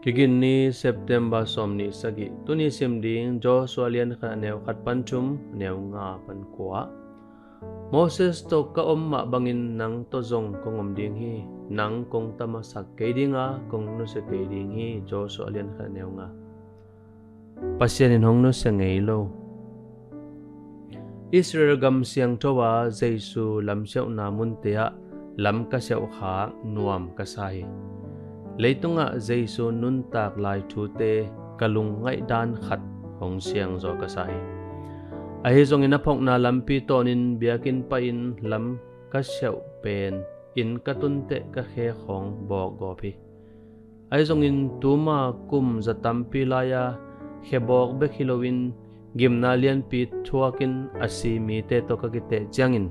Tigin ni September somni sagi tuni simding Joshua lian kha neu khat panchum neu nga pan kwa Moses to ka ma bangin nang to zong kongom ding hi nang kong tama sak ke dinga kong no se ke ding hi Joshua lian kha neu nga pasyanin hong no se ngei lo Israel gam siang towa Jesu lam siau na mun tea lam ka siau kha nuam ka sai Leitunga Jesu nun tak lai thu te kalung ngai dan khat hong siang zo ka sai ahi zong ina phok na lampi tonin biakin pa in lam ka siau pen in ka tun te ka khe khong bo go phi ai zong in tuma kum zatampi laya khebok be khilowin gimnalian pi thuakin asi mi te to ka kite changin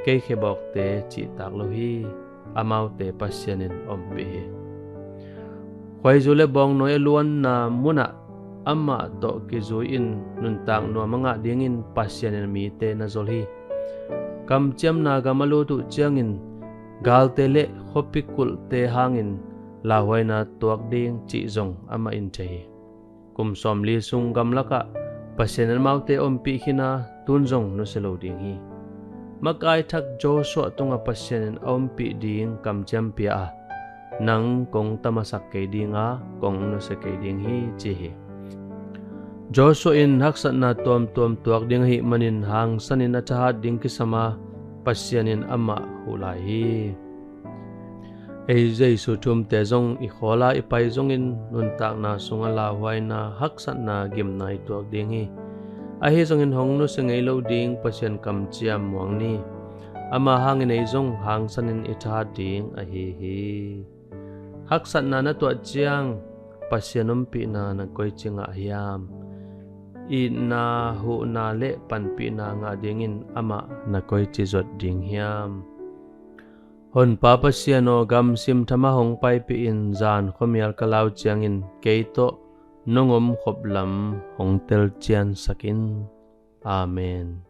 ke khebok te chi tak lo hi amau te pasyanin ombi hi Khwai zule bong noi luan na muna amma to ki zuin nun tang no manga dingin pasyanin mi te na zolhi kam cham na gamalu tu changin gal tele khopikul te hangin lawai na tuak ding chi zong ama in chei kum som li sung gamlaka pasyanin mau te ompi khina tun zong no selo ding hi makai thak Joshua tunga pasyanin ompi ding kam cham pia nang kong tamasak kay dinga kong no sa kay ding hi chihi Joshua in haksat na tuam tuak ding hi manin hang sanin at sahat ding kisama pasyanin ama hulay hi ay Jesu tum te zong ikhola ipay zongin nuntak na sungalaway na haksat na gimnay tuak ding hi ahi zongin hong no sa ngaylaw ding pasyan kamchiam muang ni ama hangin ay zong hang sanin itahat ding ahi hi Haksat na natua chiang pasyanumpi na nagkoy chinga hiam ina hu na le panpi na nga dingin ama nakoy chizot ding hiam hon papasyano gam sim tamahong paipi in zan khomial kalaw chiangin keito nungom khoplam hong tel chian sakin amen